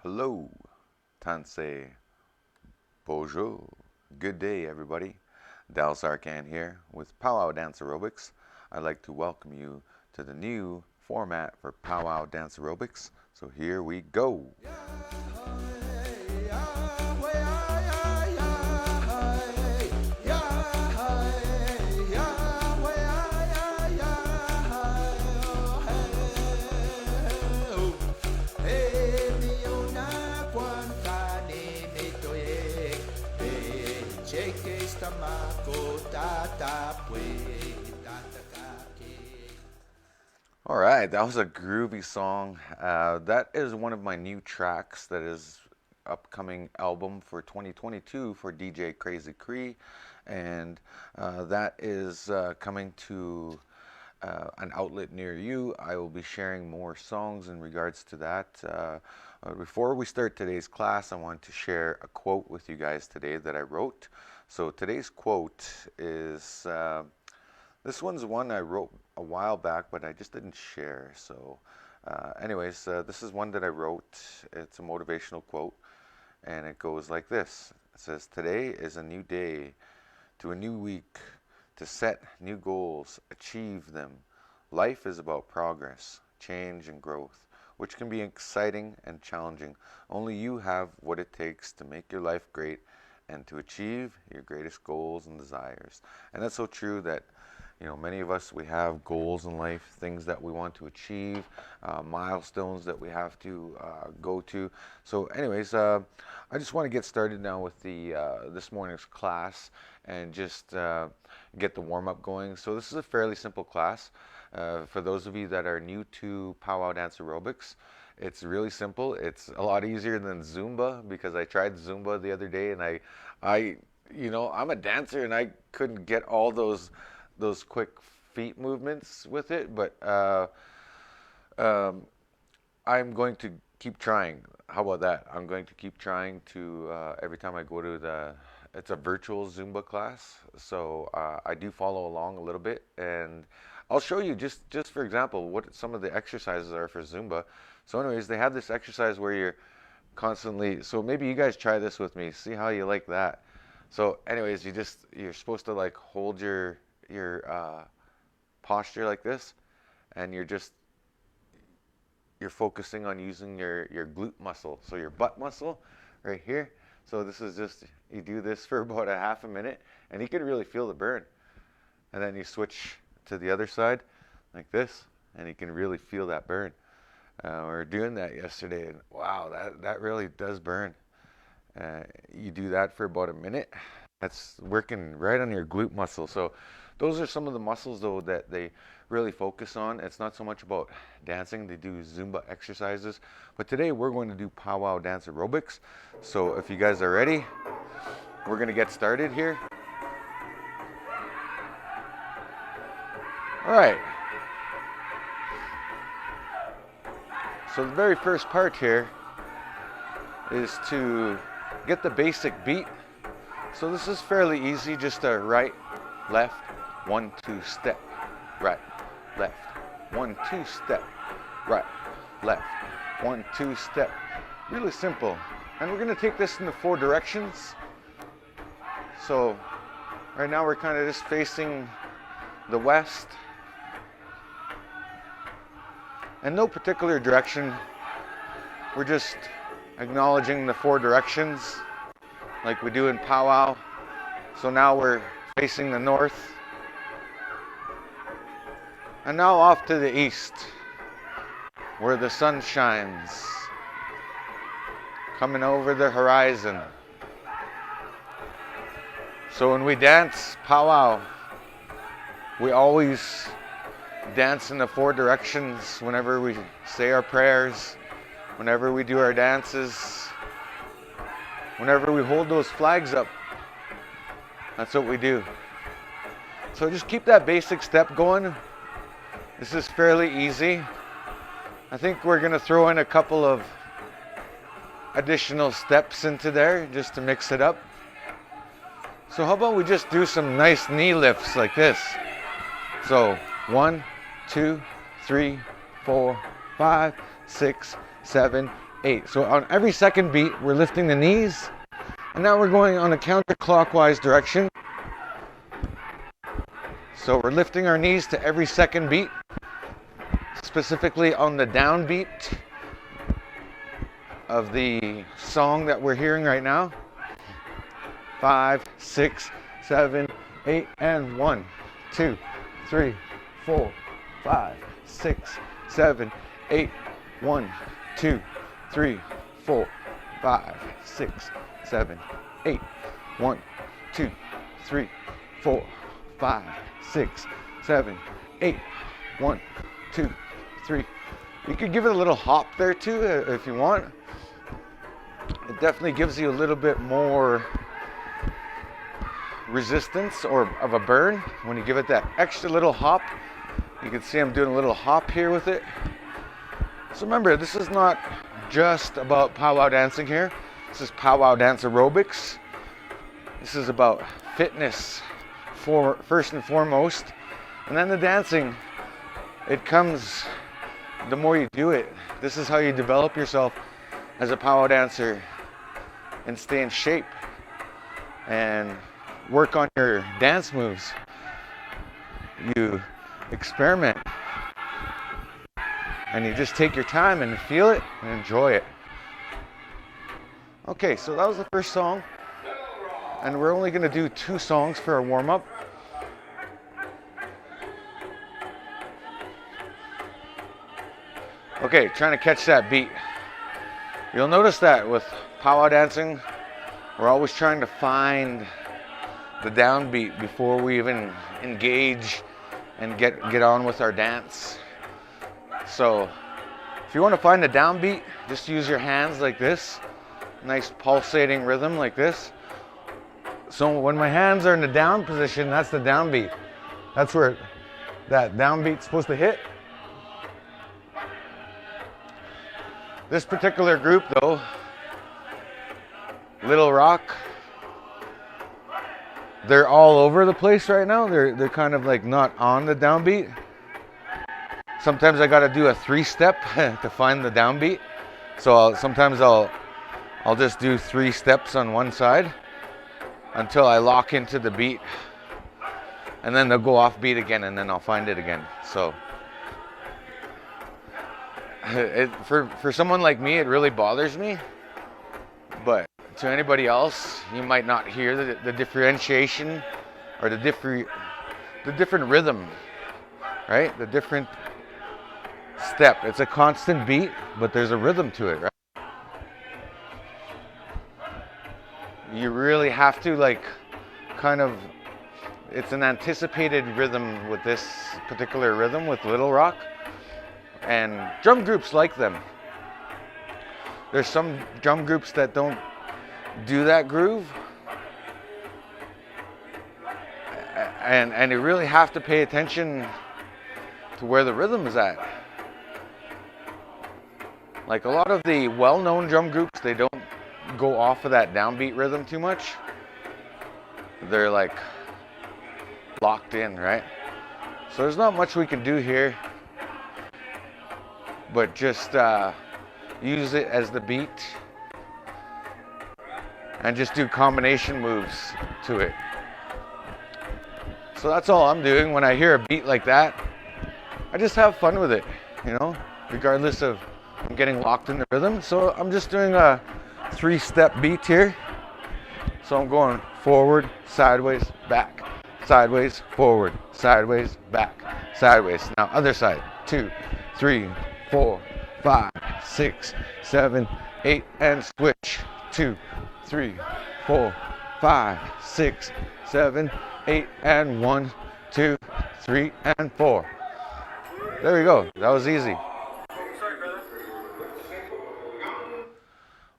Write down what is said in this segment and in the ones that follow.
Hello, Tansei, bonjour, good day everybody. Dallas Arcand here with Powwow Dance Aerobics. I'd like to welcome you to the new format for Powwow Dance Aerobics. So here we go. All right, that was a groovy song. That is one of my new tracks that is upcoming album for 2022 for DJ Crazy Cree, and that is coming to an outlet near you. I will be sharing more songs in regards to that. Before we start today's class, I want to share a quote with you guys today that I wrote. So today's quote is, this one's one I wrote a while back, but I just didn't share. So anyways, this is one that I wrote. It's a motivational quote, and it goes like this. It says, "Today is a new day, to a new week, to set new goals, achieve them. Life is about progress, change, and growth, which can be exciting and challenging. Only you have what it takes to make your life great and to achieve your greatest goals and desires." And that's so true that, you know, many of us, we have goals in life, things that we want to achieve, milestones that we have to go to. So anyways, I just want to get started now with the this morning's class and just get the warm-up going. So this is a fairly simple class. For those of you that are new to Powwow Dance Aerobics, it's really simple. It's a lot easier than Zumba, because I tried Zumba the other day, and I you know, I'm a dancer and I couldn't get all those quick feet movements with it, but I'm going to keep trying. How about that? I'm going to keep trying to every time I go to it's a virtual Zumba class, so I do follow along a little bit, and I'll show you just for example what some of the exercises are for Zumba. So anyways, they have this exercise where you're constantly, so maybe you guys try this with me, see how you like that. So anyways, you're supposed to like hold your posture like this, and you're focusing on using your glute muscle, so your butt muscle right here. So this is just, you do this for about a half a minute, and you can really feel the burn. And then you switch to the other side like this, and you can really feel that burn. We were doing that yesterday, and wow, that really does burn. You do that for about a minute. That's working right on your glute muscle. So those are some of the muscles, though, that they really focus on. It's not so much about dancing. They do Zumba exercises. But today we're going to do Powwow Dance Aerobics. So if you guys are ready, we're going to get started here. All right. So the very first part here is to get the basic beat. So this is fairly easy, just a right, left, 1, 2 step, right, left, 1, 2 step, right, left, 1, 2 step. Really simple. And we're going to take this in the 4 directions. So right now we're kind of just facing the west. And no particular direction. We're just acknowledging the 4 directions like we do in Powwow. So now we're facing the north. And now off to the east, where the sun shines, coming over the horizon. So when we dance Powwow, we always dance in the 4 directions whenever we say our prayers, whenever we do our dances, whenever we hold those flags up. That's what we do. So just keep that basic step going. This is fairly easy. I think we're going to throw in a couple of additional steps into there just to mix it up. So how about we just do some nice knee lifts like this. So 1, 2, 3, 4, 5, 6, 7, 8. So on every second beat, we're lifting the knees. And now we're going on a counterclockwise direction. So we're lifting our knees to every second beat, specifically on the downbeat of the song that we're hearing right now. 5, 6, 7, 8, and 1, 2, 3, 4, 5, 6, 7, 8, 1, 2, 3, 4, 5, 6, 7, 8, 1, 2, 3, 4, 5, 6, 7, 8, 1, 2, 3. You could give it a little hop there too if you want. It definitely gives you a little bit more resistance or of a burn when you give it that extra little hop. You can see I'm doing a little hop here with it. So remember, this is not just about powwow dancing here. This is powwow dance aerobics. This is about fitness for first and foremost, and then the dancing, it comes the more you do it. This is how you develop yourself as a powwow dancer and stay in shape and work on your dance moves. You experiment and you just take your time and feel it and enjoy it. Okay, so that was the first song, and we're only going to do 2 songs for our warm-up. Okay, trying to catch that beat. You'll notice that with powwow dancing, we're always trying to find the downbeat before we even engage and get on with our dance. So if you want to find the downbeat, just use your hands like this. Nice pulsating rhythm like this. So when my hands are in the down position, that's the downbeat. That's where that downbeat's supposed to hit. This particular group though, Little Rock, they're all over the place right now. They're kind of like not on the downbeat. Sometimes I gotta do a 3-step to find the downbeat. So sometimes I'll just do 3 steps on one side until I lock into the beat, and then they'll go off beat again, and then I'll find it again. So for someone like me, it really bothers me, but to anybody else, you might not hear the differentiation or the different rhythm, right? The different step. It's a constant beat, but there's a rhythm to it, right? You really have to it's an anticipated rhythm with this particular rhythm with Little Rock, and drum groups like them. There's some drum groups that don't do that groove, and you really have to pay attention to where the rhythm is at. Like a lot of the well-known drum groups, they don't go off of that downbeat rhythm too much. They're like locked in, right? So there's not much we can do here, but just use it as the beat and just do combination moves to it. So that's all I'm doing when I hear a beat like that. I just have fun with it, regardless of I'm getting locked in the rhythm. So I'm just doing a 3-step beat here. So I'm going forward, sideways, back, sideways, forward, sideways, back, sideways. Now other side. 2, 3, 4, 5, 6, 7, 8, and switch. 2, 3, 4, 5, 6, 7, 8, and 1, 2, 3, and 4. There we go. That was easy.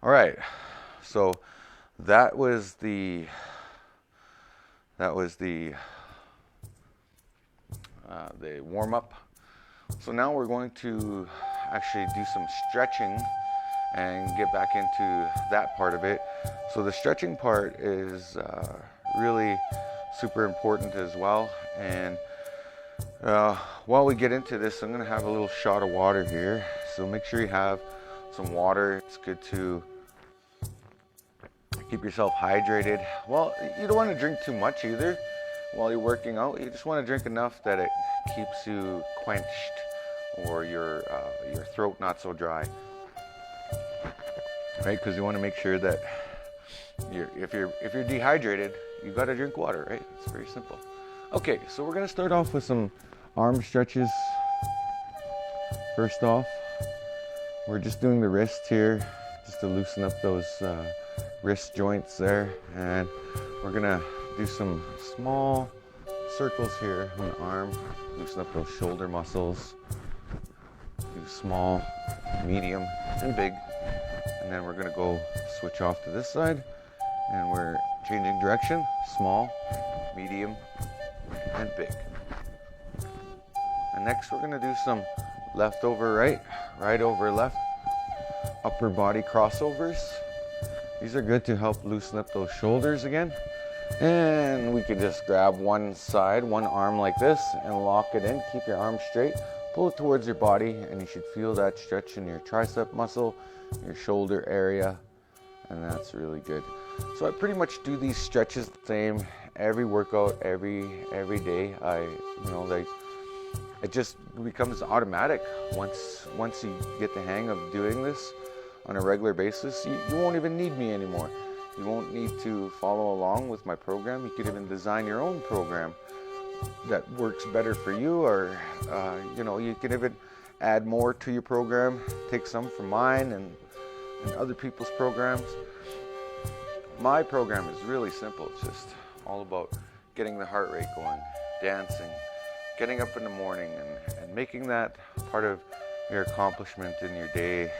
All right. So that was the warm up. So now we're going to actually do some stretching and get back into that part of it. So the stretching part is really super important as well. And while we get into this, I'm gonna have a little shot of water here. So make sure you have some water. It's good to keep yourself hydrated. Well, you don't want to drink too much either while you're working out. You just want to drink enough that it keeps you quenched or your throat not so dry, right? Because you want to make sure that if you're dehydrated, you got to drink water, right? It's very simple. Okay, so we're gonna start off with some arm stretches. First off, we're just doing the wrist here, just to loosen up those wrist joints there, and we're gonna do some small circles here on the arm, loosen up those shoulder muscles. Do small, medium, and big, and then we're gonna go switch off to this side, and we're changing direction, small, medium, and big. And next we're gonna do some left over right, right over left, upper body crossovers. These are good to help loosen up those shoulders again. And we can just grab one side, one arm like this, and lock it in. Keep your arm straight, pull it towards your body, and you should feel that stretch in your tricep muscle, your shoulder area, and that's really good. So I pretty much do these stretches the same every workout, every day. It just becomes automatic once you get the hang of doing this on a regular basis. You won't even need me anymore. You won't need to follow along with my program. You could even design your own program that works better for you, or you can even add more to your program, take some from mine and other people's programs. My program is really simple. It's just all about getting the heart rate going, dancing, getting up in the morning, and making that part of your accomplishment in your day.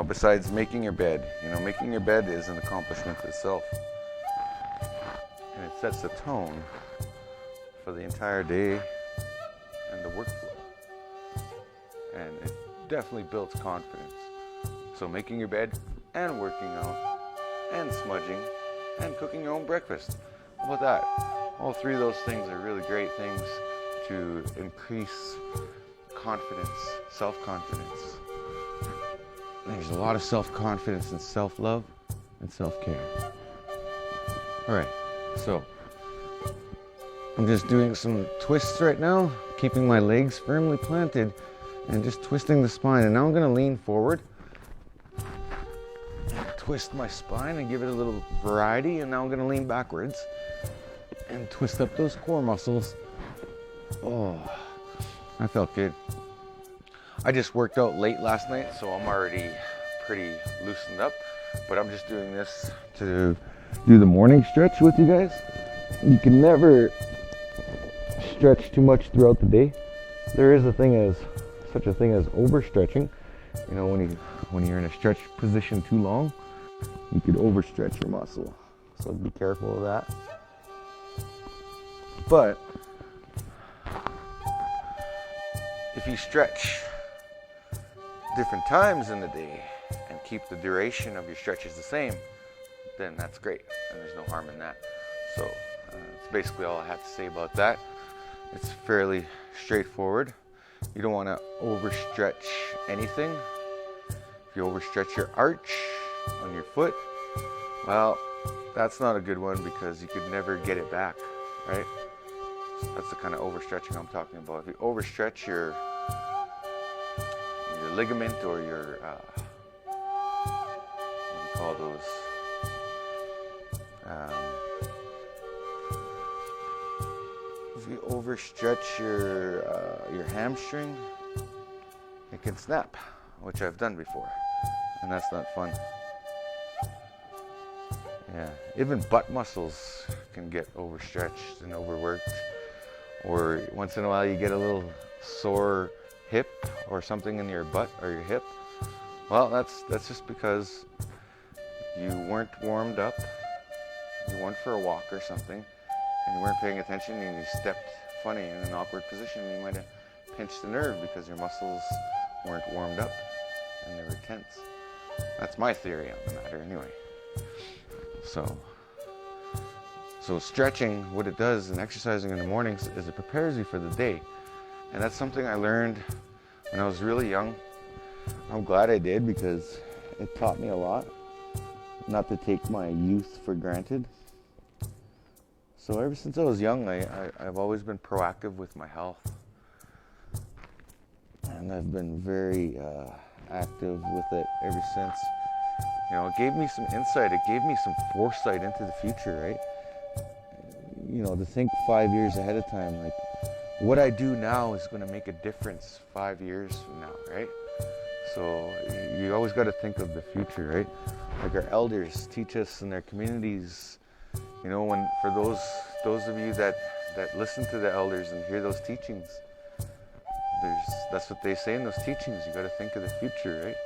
Besides making your bed, making your bed is an accomplishment itself, and it sets the tone for the entire day and the workflow, and it definitely builds confidence. So making your bed and working out and smudging and cooking your own breakfast, how about that? All three of those things are really great things to increase confidence, self-confidence. There's a lot of self-confidence and self-love and self-care. All right, so I'm just doing some twists right now, keeping my legs firmly planted and just twisting the spine. And now I'm gonna lean forward, twist my spine and give it a little variety. And now I'm gonna lean backwards and twist up those core muscles. Oh, that felt good. I just worked out late last night, so I'm already pretty loosened up, but I'm just doing this to do the morning stretch with you guys. You can never stretch too much throughout the day. There is such a thing as overstretching. When you're in a stretch position too long, you could overstretch your muscle. So be careful of that. But if you stretch different times in the day and keep the duration of your stretches the same, then that's great, and there's no harm in that. So that's basically all I have to say about that. It's fairly straightforward. You don't want to overstretch anything. If you overstretch your arch on your foot, well, that's not a good one, because you could never get it back, right? That's the kind of overstretching I'm talking about. If you overstretch your ligament or your what do you call those? If you overstretch your hamstring, it can snap, which I've done before, and that's not fun. Yeah, even butt muscles can get overstretched and overworked, or once in a while you get a little sore hip or something in your butt or your hip. Well, that's just because you weren't warmed up. You went for a walk or something, and you weren't paying attention, and you stepped funny in an awkward position, and you might have pinched a nerve because your muscles weren't warmed up and they were tense. That's my theory on the matter anyway. So stretching, what it does, and exercising in the mornings, is it prepares you for the day. And that's something I learned when I was really young. I'm glad I did because it taught me a lot. Not to take my youth for granted. So ever since I was young, I've always been proactive with my health. And I've been very active with it ever since. You know, it gave me some insight. It gave me some foresight into the future, right? You know, to think 5 years ahead of time, like what I do now is going to make a difference 5 years from now, right? So you always got to think of the future, right? Like our elders teach us in their communities, you know, when for those of you that listen to the elders and hear those teachings, that's what they say in those teachings. You got to think of the future, right?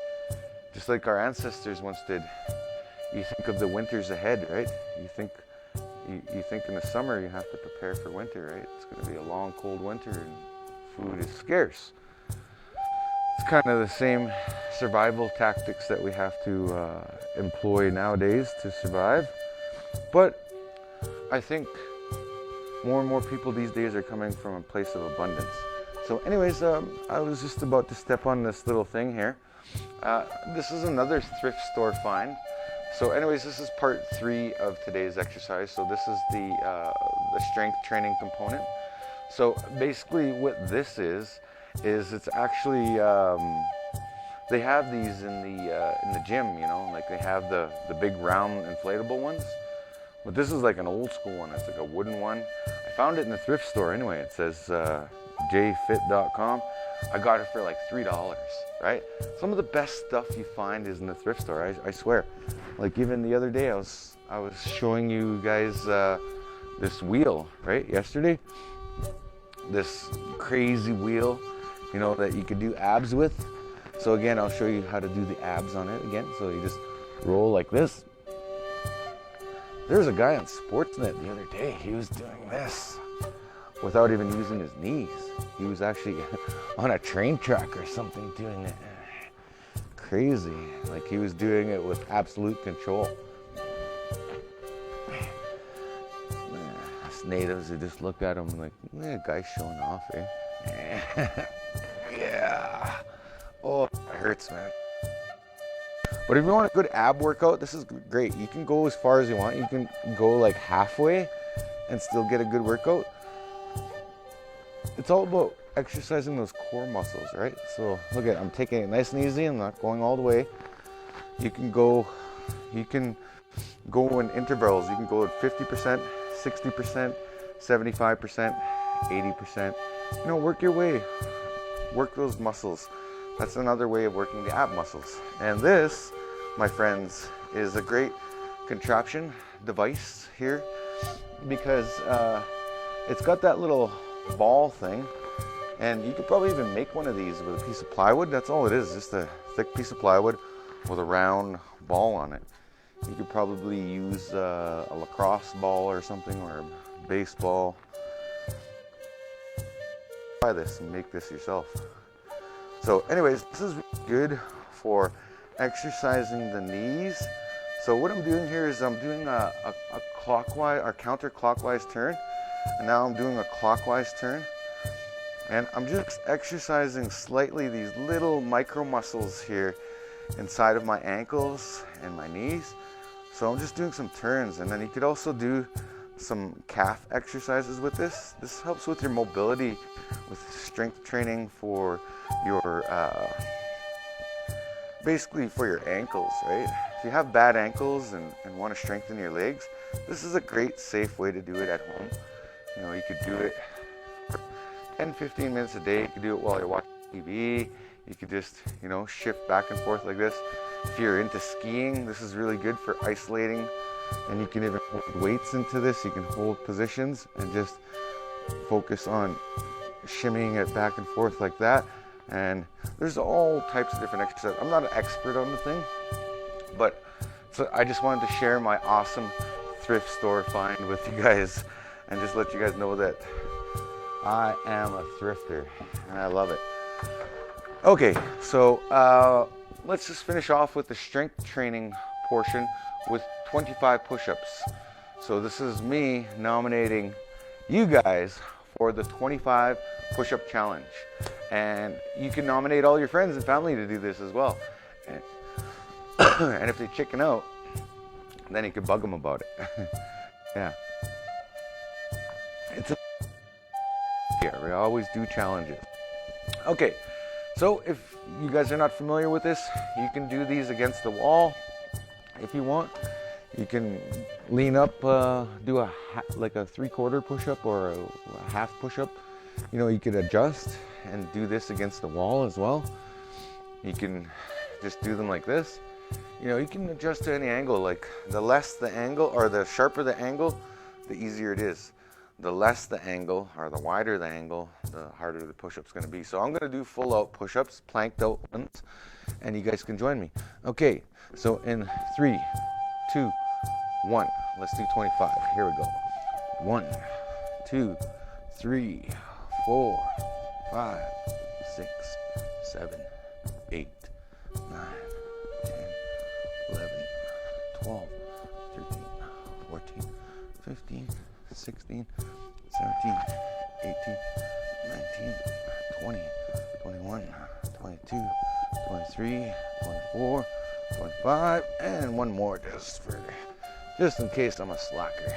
Just like our ancestors once did. You think of the winters ahead, right? You think in the summer you have to prepare for winter, right? It's going to be a long, cold winter and food is scarce. It's kind of the same survival tactics that we have to employ nowadays to survive. But I think more and more people these days are coming from a place of abundance. So anyways, I was just about to step on this little thing here. This is another thrift store find. So anyways, this is part 3 of today's exercise. So this is the strength training component. So basically what this is it's actually, they have these in the gym, you know, like they have the big round inflatable ones. But this is like an old school one. It's like a wooden one. I found it in the thrift store anyway. It says jfit.com. I got it for like $3, right? Some of the best stuff you find is in the thrift store, I swear. Like even the other day I was showing you guys this wheel, right? Yesterday. This crazy wheel, you know, that you could do abs with. So again, I'll show you how to do the abs on it again. So you just roll like this. There was a guy on Sportsnet the other day. He was doing this without even using his knees. He was actually on a train track or something doing it. Crazy. Like he was doing it with absolute control. Us natives who just look at him like, guy's showing off, eh? Yeah. Oh, it hurts, man. But if you want a good ab workout, this is great. You can go as far as you want. You can go like halfway and still get a good workout. It's all about exercising those core muscles, right? So look at, I'm taking it nice and easy. I'm not going all the way. You can go in intervals. You can go at 50%, 60%, 75%, 80%. You know, work your way. Work those muscles. That's another way of working the ab muscles. And this, my friends, is a great contraption device here because it's got that little ball thing, and you could probably even make one of these with a piece of plywood. That's all it is, just a thick piece of plywood with a round ball on it. You could probably use a lacrosse ball or something, or a baseball. Try this and make this yourself. So anyways, this is good for exercising the knees. So what I'm doing here is I'm doing a clockwise or counterclockwise turn, and now I'm doing a clockwise turn, and I'm just exercising slightly these little micro muscles here inside of my ankles and my knees. So I'm just doing some turns, and then you could also do some calf exercises with this. This helps with your mobility, with strength training for your basically for your ankles, right? If you have bad ankles and want to strengthen your legs, this is a great safe way to do it at home. You know, you could do it 10-15 minutes a day. You could do it while you're watching TV. You could just, you know, shift back and forth like this. If you're into skiing, this is really good for isolating, and you can even hold weights into this. You can hold positions and just focus on shimmying it back and forth like that. And there's all types of different exercises. I'm not an expert on the thing, but so I just wanted to share my awesome thrift store find with you guys and just let you guys know that I am a thrifter and I love it. Okay, so let's just finish off with the strength training portion with 25 push-ups. So this is me nominating you guys for the 25 push-up challenge. And you can nominate all your friends and family to do this as well. And, and if they chicken out, then you can bug them about it. Yeah. It's a here. We always do challenges. Okay, so if you guys are not familiar with this, you can do these against the wall if you want. You can lean up, do like a 3/4 push-up or a half push-up. You know, you could adjust and do this against the wall as well. You can just do them like this. You know, you can adjust to any angle. Like the less the angle or the sharper the angle, the easier it is. The less the angle or the wider the angle, the harder the push-up's going to be. So I'm going to do full out push-ups, planked out ones, and you guys can join me. Okay, so in 3, 2, 1, let's do 25. Here we go. 1, 2, 3, 4, 5, 6, 7, 8, 9, 10, 11, 12, 13, 14, 15, 16, 17, 18, 19, 20, 21, 22, 23, 24, 25, and one more just in case I'm a slacker.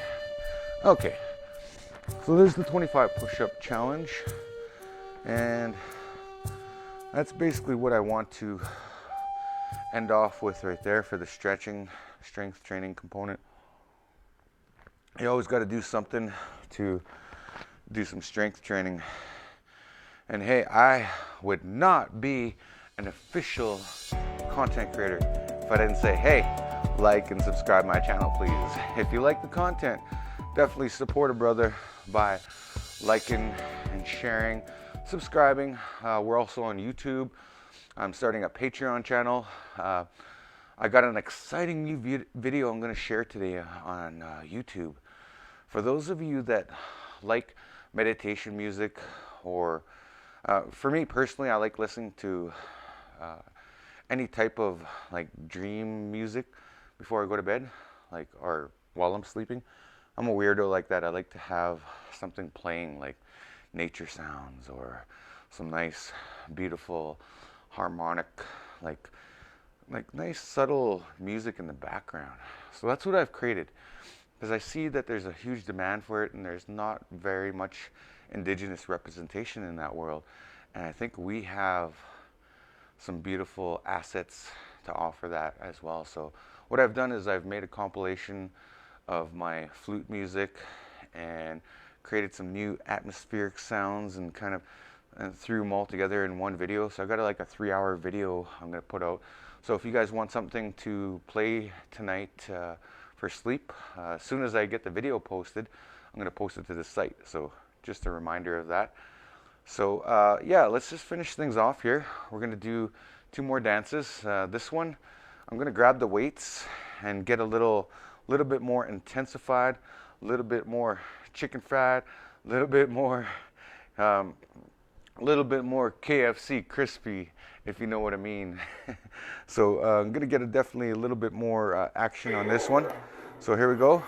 Okay, so there's the 25 push-up challenge, and that's basically what I want to end off with right there for the stretching, strength training component. You always got to do something to do some strength training. And hey, I would not be an official content creator if I didn't say, hey, like and subscribe my channel, please. If you like the content, definitely support a brother by liking and sharing, subscribing. We're also on YouTube. I'm starting a Patreon channel. I got an exciting new video I'm going to share today on YouTube. For those of you that like meditation music, or for me personally, I like listening to any type of like dream music before I go to bed, like, or while I'm sleeping. I'm a weirdo like that. I like to have something playing, like nature sounds or some nice, beautiful harmonic, like nice subtle music in the background. So that's what I've created, because I see that there's a huge demand for it, and there's not very much indigenous representation in that world. And I think we have some beautiful assets to offer that as well. So what I've done is I've made a compilation of my flute music and created some new atmospheric sounds and kind of threw them all together in one video. So I've got like a 3-hour video I'm going to put out. So if you guys want something to play tonight for sleep, as soon as I get the video posted, I'm going to post it to the site. So just a reminder of that. So yeah, let's just finish things off here. We're going to do 2 more dances. This one, I'm going to grab the weights and get a little bit more intensified, a little bit more chicken fat, a little bit more KFC crispy, if you know what I mean. So I'm going to get definitely a little bit more action on this one. So here we go.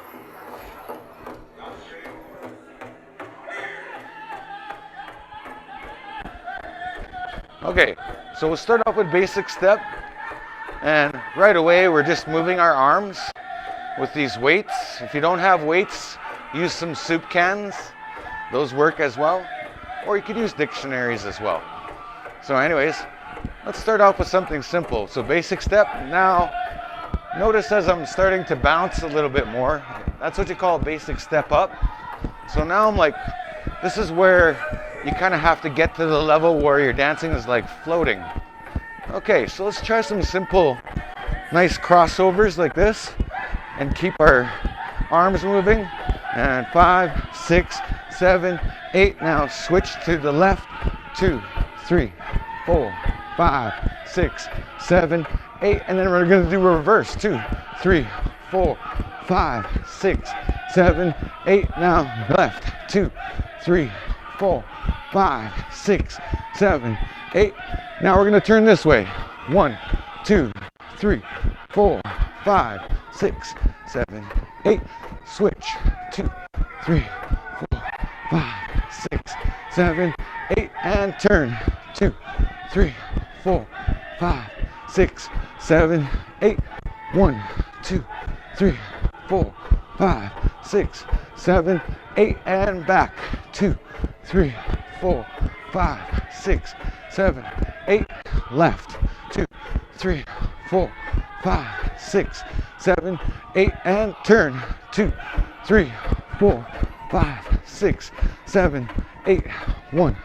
Okay, so we'll start off with basic step, and right away we're just moving our arms with these weights. If you don't have weights, use some soup cans. Those work as well. Or you could use dictionaries as well. So anyways, let's start off with something simple. So basic step. Now, notice as I'm starting to bounce a little bit more, that's what you call a basic step up. So now I'm like, this is where you kind of have to get to the level where your dancing is like floating. Okay, so let's try some simple, nice crossovers like this and keep our arms moving. And 5, 6, 7, 8. Now switch to the left. 2, 3, 4, 5, 6, 7, 8. And then we're going to do a reverse. 2, 3, 4, 5, 6, 7, 8. Now left. 2, 3, 4, 5, 6, 7, 8. Now we're going to turn this way. 1, 2, 3, 4, 5, 6, 7, 8. Switch. 2, 3, 4, 5, 6, 7, 8, and turn. 2, 3, 4, 5, 6, 7, 8. 1, 2, 3, 4, 5, 6, 7, 8, and back. 2, 3, 4, 5, 6, 7, 8. Left. 2, 3, 4, 5, 6, 7, 8, and turn. 2, 3, 4, 5, 6, 7, 8. 1,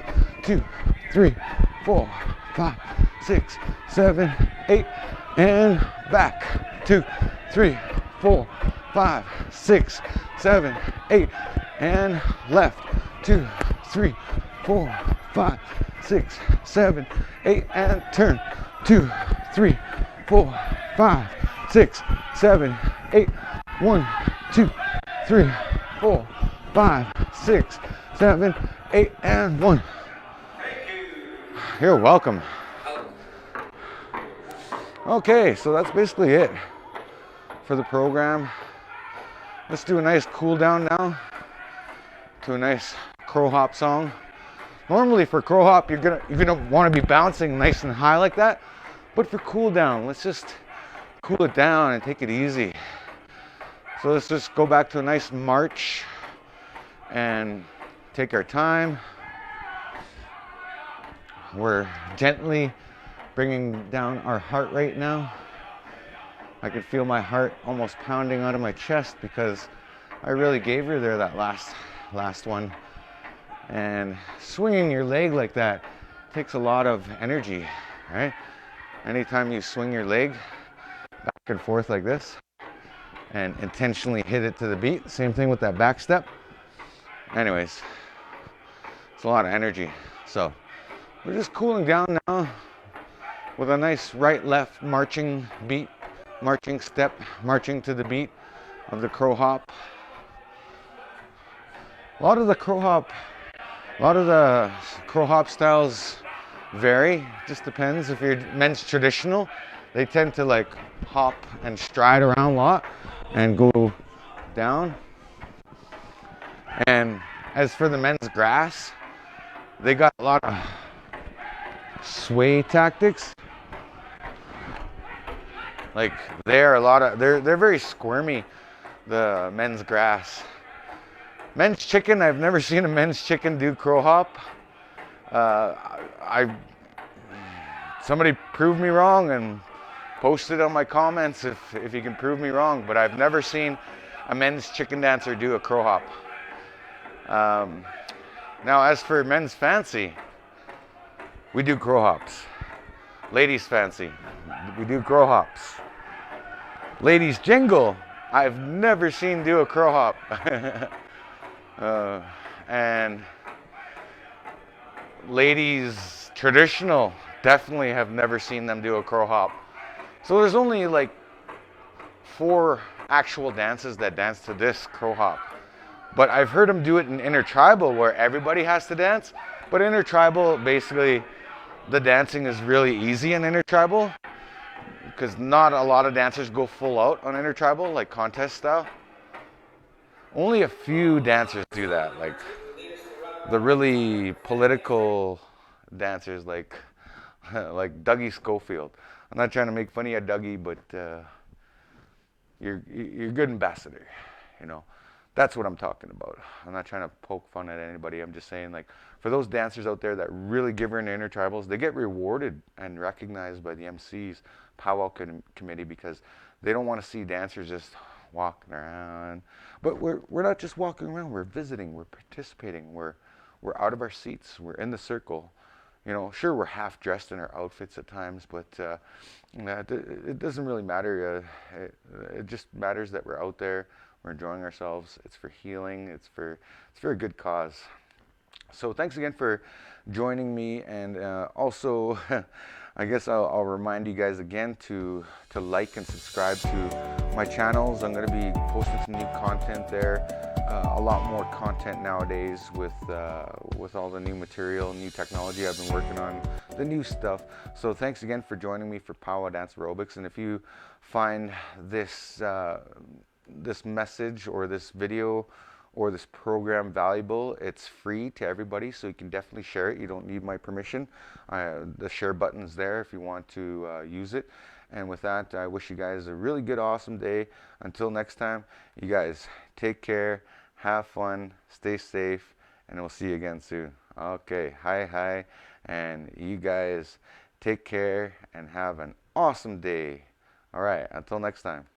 2, 3, 4, 5, 6, 7, 8, and back. 2, 3, 4, 5, 6, 7, 8, and left. 2, 3, 4, 5, 6, 7, 8, and turn. 2, 3, 4, 5, 6, 7, 8. 1, 2, 3, 4, 5, 6, 7, 8, and 1. You're welcome. Okay, so that's basically it for the program. Let's do a nice cool down now to a nice crow hop song. Normally for crow hop, you're gonna want to be bouncing nice and high like that, but for cool down, let's just cool it down and take it easy. So let's just go back to a nice march and take our time. We're gently bringing down our heart rate now. I can feel my heart almost pounding out of my chest because I really gave her there that last one. And swinging your leg like that takes a lot of energy, right? Anytime you swing your leg back and forth like this and intentionally hit it to the beat, same thing with that back step. Anyways, it's a lot of energy. So we're just cooling down now with a nice right-left marching beat, marching step, marching to the beat of the crow hop. A lot of the crow hop styles vary. Just depends. If you're men's traditional, they tend to like hop and stride around a lot and go down. And as for the men's grass, they got a lot of sway tactics. Like they're very squirmy, the men's grass. Men's chicken, I've never seen a men's chicken do crow hop. Somebody prove me wrong and post it on my comments if you can prove me wrong, but I've never seen a men's chicken dancer do a crow hop. Now as for men's fancy, we do crow hops. Ladies fancy, we do crow hops. Ladies jingle, I've never seen do a crow hop. And ladies traditional, definitely have never seen them do a crow hop. So there's only like 4 actual dances that dance to this crow hop. But I've heard them do it in intertribal where everybody has to dance. But intertribal, basically, the dancing is really easy in intertribal because not a lot of dancers go full out on intertribal, like contest style. Only a few dancers do that, like the really political dancers, like Dougie Schofield. I'm not trying to make fun of you, Dougie, but you're a good ambassador, you know. That's what I'm talking about. I'm not trying to poke fun at anybody. I'm just saying, like, for those dancers out there that really give her in intertribals, they get rewarded and recognized by the MC's Powwow committee because they don't want to see dancers just walking around. But we're not just walking around. We're visiting. We're participating. We're out of our seats. We're in the circle. You know, sure, we're half dressed in our outfits at times, but it doesn't really matter. It just matters that we're out there. We're enjoying ourselves. It's for healing. It's for a good cause. So thanks again for joining me, and also I guess I'll remind you guys again to like and subscribe to my channels. I'm going to be posting some new content there. A lot more content nowadays with all the new material, new technology. I've been working on the new stuff. So thanks again for joining me for Powwow Dance Aerobics. And if you find this this message or this video or this program valuable, it's free to everybody, so you can definitely share it. You don't need my permission. The share button's there if you want to use it. And with that, I wish you guys a really good, awesome day. Until next time, you guys take care, have fun, stay safe, and we'll see you again soon. Okay, hi, and you guys take care and have an awesome day. All right, until next time.